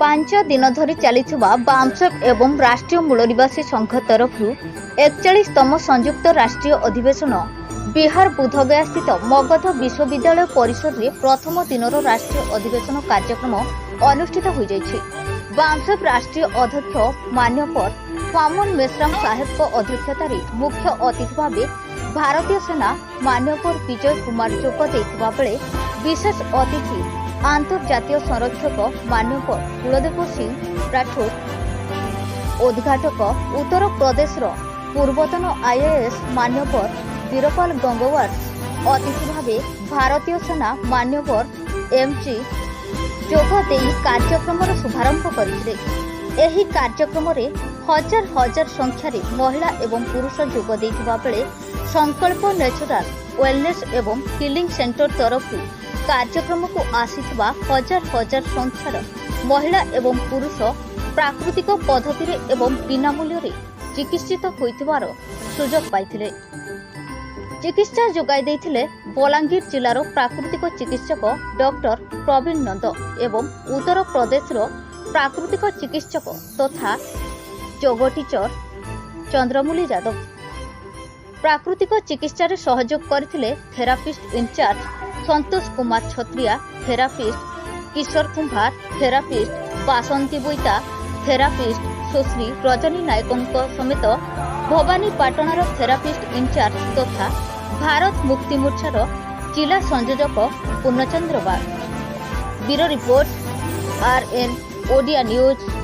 ପାଞ୍ଚ ଦିନ ଧରି ଚାଲିଥିବା ବାମସେଫ୍ ଏବଂ ରାଷ୍ଟ୍ରୀୟ ମୂଳ ନିବାସୀ ସଂଘ ତରଫରୁ 41ତମ ସଂଯୁକ୍ତ ରାଷ୍ଟ୍ରୀୟ ଅଧିବେଶନ ବିହାର ବୁଧଗୟା ସ୍ଥିତ ମଗଧ ବିଶ୍ୱବିଦ୍ୟାଳୟ ପରିସରରେ ପ୍ରଥମ ଦିନର ରାଷ୍ଟ୍ରୀୟ ଅଧିବେଶନ କାର୍ଯ୍ୟକ୍ରମ ଅନୁଷ୍ଠିତ ହୋଇଯାଇଛି। ବାମସେଫ୍ ରାଷ୍ଟ୍ରୀୟ ଅଧ୍ୟକ୍ଷ ମାନ୍ୟବର ୱାମନ ମେଶ୍ରାମ ସାହେବଙ୍କ ଅଧ୍ୟକ୍ଷତାରେ ମୁଖ୍ୟ ଅତିଥି ଭାବେ ଭାରତୀୟ ସେନା ମାନ୍ୟବର ବିଜୟ କୁମାର ଯୋଗ ଦେଇଥିବା ବେଳେ ବିଶେଷ ଅତିଥି ଆନ୍ତର୍ଜାତୀୟ ସଂରକ୍ଷକ ମାନ୍ୟବର କୁଳଦେବ ସିଂ ରାଠୋର, ଉଦ୍ଘାଟକ ଉତ୍ତର ପ୍ରଦେଶର ପୂର୍ବତନ ଆଇଏଏସ୍ ମାନ୍ୟବର ବୀରପାଲ ଗଙ୍ଗୱାର, ଅତିଥି ଭାବେ ଭାରତୀୟ ସେନା ମାନ୍ୟବର ଏମ୍ଜି ଯୋଗ ଦେଇ କାର୍ଯ୍ୟକ୍ରମର ଶୁଭାରମ୍ଭ କରିଥିଲେ। ଏହି କାର୍ଯ୍ୟକ୍ରମରେ ହଜାର ହଜାର ସଂଖ୍ୟାରେ ମହିଳା ଏବଂ ପୁରୁଷ ଯୋଗ ଦେଇଥିବା ବେଳେ ସଂକଳ୍ପ ନ୍ୟାଚୁରାଲ ୱେଲନେସ୍ ଏବଂ ହିଲିଂ ସେଣ୍ଟର ତରଫରୁ କାର୍ଯ୍ୟକ୍ରମକୁ ଆସିଥିବା ହଜାର ହଜାର ସଂଖ୍ୟାର ମହିଳା ଏବଂ ପୁରୁଷ ପ୍ରାକୃତିକ ପଦ୍ଧତିରେ ଏବଂ ବିନା ମୂଲ୍ୟରେ ଚିକିତ୍ସିତ ହୋଇଥିବାର ସୁଯୋଗ ପାଇଥିଲେ। ଚିକିତ୍ସା ଯୋଗାଇ ଦେଇଥିଲେ ବଲାଙ୍ଗୀର ଜିଲ୍ଲାର ପ୍ରାକୃତିକ ଚିକିତ୍ସକ ଡକ୍ଟର ପ୍ରବୀଣ ନନ୍ଦ ଏବଂ ଉତ୍ତର ପ୍ରଦେଶର ପ୍ରାକୃତିକ ଚିକିତ୍ସକ ତଥା ଯୋଗ ଟିଚର ଚନ୍ଦ୍ରମୌଲି ଯାଦବ। ପ୍ରାକୃତିକ ଚିକିତ୍ସାରେ ସହଯୋଗ କରିଥିଲେ therapist in charge Santosh Kumar Chhatria, therapist କିଶୋର କୁମ୍ଭାର, ଥେରାପିଷ୍ଟ ବାସନ୍ତୀ ବୋଇତା, ଥେରାପିଷ୍ଟ ସୁଶ୍ରୀ ରଜନୀ ନାୟକଙ୍କ ସମେତ ଭବାନୀପାଟଣାର ଥେରାପିଷ୍ଟ ଇନଚାର୍ଜ ତଥା ଭାରତ ମୁକ୍ତି ମୋର୍ଚ୍ଚାର ଜିଲ୍ଲା ସଂଯୋଜକ Purnachandra Bag. Bureau report, RN Odia news.